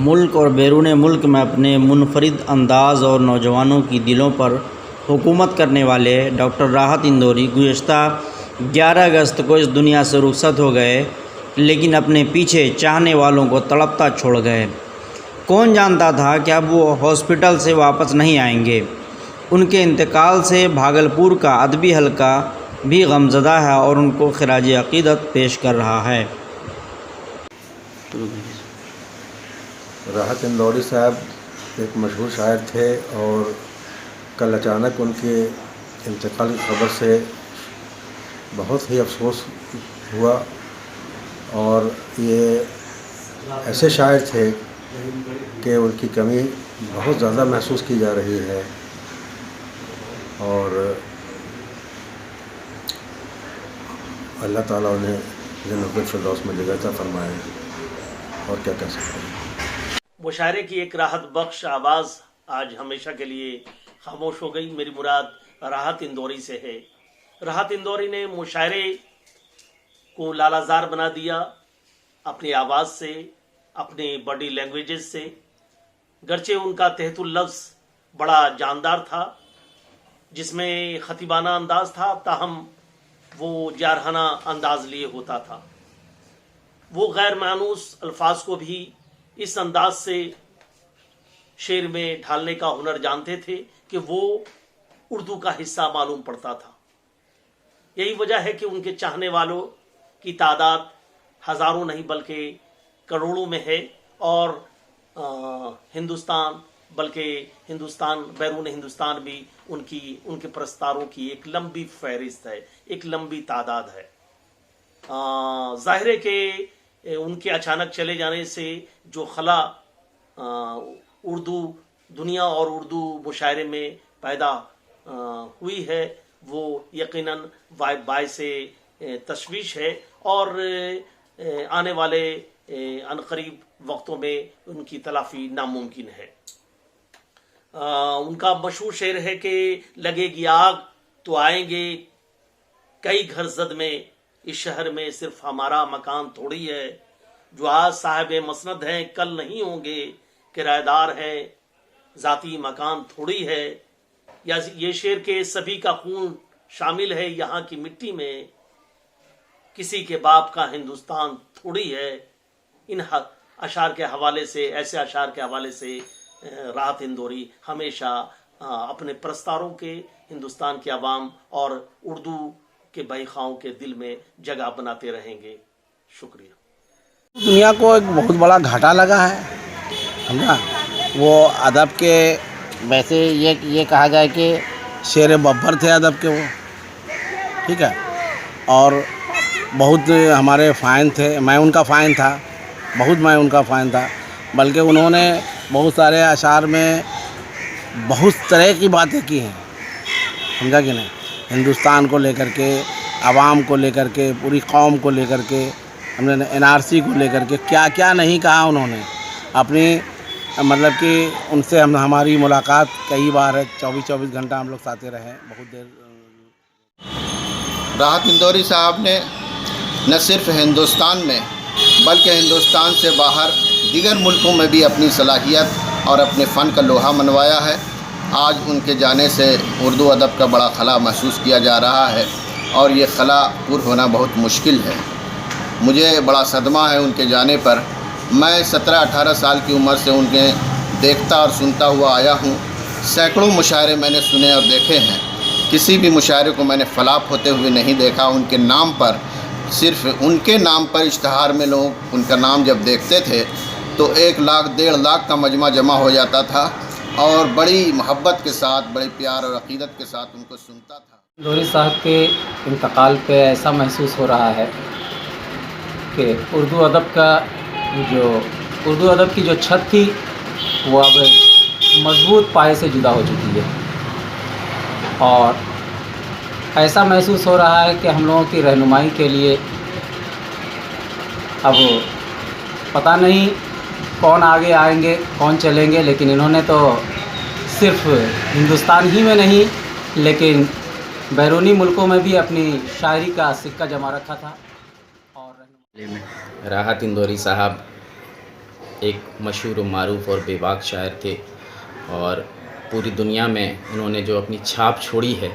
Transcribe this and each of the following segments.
ملک اور بیرون ملک میں اپنے منفرد انداز اور نوجوانوں کی دلوں پر حکومت کرنے والے ڈاکٹر راحت اندوری گزشتہ 11 اگست کو اس دنیا سے رخصت ہو گئے، لیکن اپنے پیچھے چاہنے والوں کو تڑپتا چھوڑ گئے۔ کون جانتا تھا کہ اب وہ ہاسپٹل سے واپس نہیں آئیں گے۔ ان کے انتقال سے بھاگلپور کا ادبی حلقہ بھی غمزدہ ہے اور ان کو خراج عقیدت پیش کر رہا ہے۔ راحت اندوری صاحب ایک مشہور شاعر تھے اور کل اچانک ان کے انتقال کی خبر سے بہت ہی افسوس ہوا، اور یہ ایسے شاعر تھے کہ ان کی کمی بہت زیادہ محسوس کی جا رہی ہے، اور اللہ تعالیٰ انہیں جنت الفردوس میں جگہ عطا فرمائے، اور کیا کہہ سکتے ہیں۔ مشاعرے کی ایک راحت بخش آواز آج ہمیشہ کے لیے خاموش ہو گئی۔ میری مراد راحت اندوری سے ہے۔ راحت اندوری نے مشاعرے کو لالہ زار بنا دیا اپنی آواز سے، اپنے باڈی لینگویجز سے۔ گرچہ ان کا تحت اللفظ بڑا جاندار تھا، جس میں خطیبانہ انداز تھا، تاہم وہ جارحانہ انداز لیے ہوتا تھا۔ وہ غیر مانوس الفاظ کو بھی اس انداز سے شعر میں ڈھالنے کا ہنر جانتے تھے کہ وہ اردو کا حصہ معلوم پڑتا تھا۔ یہی وجہ ہے کہ ان کے چاہنے والوں کی تعداد ہزاروں نہیں بلکہ کروڑوں میں ہے، اور ہندوستان بلکہ ہندوستان بیرون ہندوستان بھی ان کے پرستاروں کی ایک لمبی فہرست ہے، ایک لمبی تعداد ہے۔ ظاہر ہے کہ ان کے اچانک چلے جانے سے جو خلا اردو دنیا اور اردو مشاعرے میں پیدا ہوئی ہے، وہ یقیناً باعث تشویش ہے، اور آنے والے عنقریب وقتوں میں ان کی تلافی ناممکن ہے۔ ان کا مشہور شعر ہے کہ لگے گی آگ تو آئیں گے کئی گھر زد میں، اس شہر میں صرف ہمارا مکان تھوڑی ہے، جو آج صاحب مسند ہیں کل نہیں ہوں گے، کرایہ دار ہیں ذاتی مکان تھوڑی ہے۔ یا یہ شعر کے سبھی کا خون شامل ہے یہاں کی مٹی میں، کسی کے باپ کا ہندوستان تھوڑی ہے۔ ان اشعار کے حوالے سے، ایسے اشعار کے حوالے سے راحت اندوری ہمیشہ اپنے پرستاروں کے، ہندوستان کے عوام اور اردو کے بھائی خواہوں کے دل میں جگہ بناتے رہیں گے۔ شکریہ۔ دنیا کو ایک بہت بڑا گھاٹا لگا ہے، سمجھا۔ وہ ادب کے ویسے یہ کہا جائے کہ شیر ببر تھے ادب کے، وہ ٹھیک ہے، اور بہت ہمارے فائن تھے۔ میں ان کا فائن تھا، میں ان کا فائن تھا، بلکہ انہوں نے بہت سارے اشعار میں بہت طرح کی باتیں کی ہیں، سمجھا کہ نہیں، ہندوستان کو لے کر کے، عوام کو لے کر کے، پوری قوم کو لے کر کے، ہم نے NRC کو لے کر کے کیا کیا نہیں کہا انہوں نے اپنی، مطلب کہ ان سے ہماری ملاقات کئی بار ہے، 24 گھنٹہ ہم لوگ ساتھ رہے، بہت دیر۔ راحت اندوری صاحب نے نہ صرف ہندوستان میں بلکہ ہندوستان سے باہر دیگر ملکوں میں بھی اپنی صلاحیت اور اپنے فن کا لوہا منوایا ہے۔ آج ان کے جانے سے اردو ادب کا بڑا خلا محسوس کیا جا رہا ہے، اور یہ خلا پر ہونا بہت مشکل ہے۔ مجھے بڑا صدمہ ہے ان کے جانے پر۔ میں 17-18 سال کی عمر سے ان کے دیکھتا اور سنتا ہوا آیا ہوں۔ سینکڑوں مشاعرے میں نے سنے اور دیکھے ہیں، کسی بھی مشاعرے کو میں نے فلاپ ہوتے ہوئے نہیں دیکھا۔ ان کے نام پر، صرف ان کے نام پر اشتہار میں لوگ ان کا نام جب دیکھتے تھے تو 1 لاکھ 1.5 لاکھ کا مجمع جمع ہو جاتا تھا، اور بڑی محبت کے ساتھ، بڑے پیار اور عقیدت کے ساتھ ان کو سنتا تھا۔ اندوری صاحب کے انتقال پہ ایسا محسوس ہو رہا ہے کہ اردو ادب کی جو چھت تھی وہ اب مضبوط پائے سے جدا ہو چکی ہے، اور ایسا محسوس ہو رہا ہے کہ ہم لوگوں کی رہنمائی کے لیے اب پتہ نہیں کون آگے آئیں گے، کون چلیں گے، لیکن انہوں نے تو صرف ہندوستان ہی میں نہیں لیکن بیرونی ملکوں میں بھی اپنی شاعری کا سکہ جما رکھا تھا۔ اور راحت اندوری صاحب ایک مشہور و معروف اور بے باک شاعر تھے، اور پوری دنیا میں انہوں نے جو اپنی چھاپ چھوڑی ہے،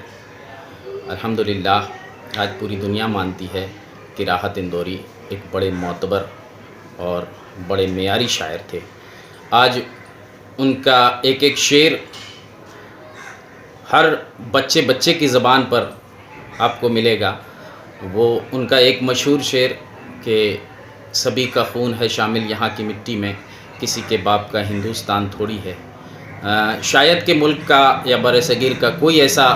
الحمدللہ آج پوری دنیا مانتی ہے کہ راحت اندوری ایک بڑے معتبر اور بڑے معیاری شاعر تھے۔ آج ان کا ایک ایک شعر ہر بچے کی زبان پر آپ کو ملے گا۔ وہ ان کا ایک مشہور شعر کہ سبھی کا خون ہے شامل یہاں کی مٹی میں، کسی کے باپ کا ہندوستان تھوڑی ہے۔ شاید کہ ملک کا یا بر صغیر کا کوئی ایسا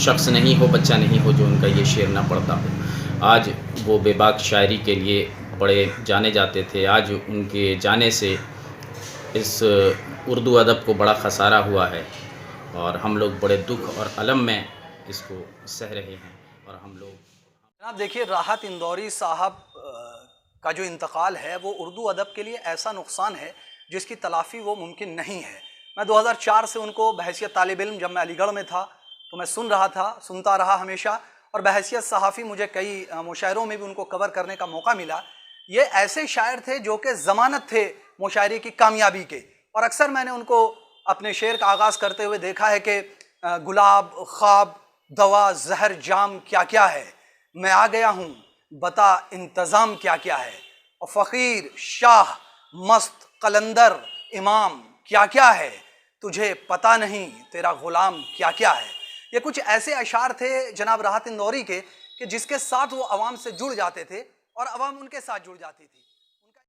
شخص نہیں ہو، بچہ نہیں ہو جو ان کا یہ شعر نہ پڑھتا ہو۔ آج وہ بے باک شاعری کے لیے بڑے جانے جاتے تھے، آج ان کے جانے سے اس اردو ادب کو بڑا خسارہ ہوا ہے، اور ہم لوگ بڑے دکھ اور الم میں اس کو سہ رہے ہیں، اور ہم لوگ جناب دیکھیے، راحت اندوری صاحب کا جو انتقال ہے وہ اردو ادب کے لیے ایسا نقصان ہے جس کی تلافی وہ ممکن نہیں ہے۔ میں 2004 سے ان کو بحیثیت طالب علم، جب میں علی گڑھ میں تھا تو میں سنتا رہا ہمیشہ، اور بحیثیت صحافی مجھے کئی مشاعروں میں بھی ان کو کور کرنے کا موقع ملا۔ یہ ایسے شاعر تھے جو کہ ضمانت تھے مشاعرے کی کامیابی کے، اور اکثر میں نے ان کو اپنے شعر کا آغاز کرتے ہوئے دیکھا ہے کہ گلاب، خواب، دوا، زہر، جام کیا کیا ہے، میں آ گیا ہوں بتا انتظام کیا کیا ہے، اور فقیر، شاہ، مست، قلندر، امام کیا کیا ہے، تجھے پتہ نہیں تیرا غلام کیا کیا ہے۔ یہ کچھ ایسے اشعار تھے جناب راحت اندوری کے کہ جس کے ساتھ وہ عوام سے جڑ جاتے تھے اور عوام ان کے ساتھ جڑ جاتی تھی۔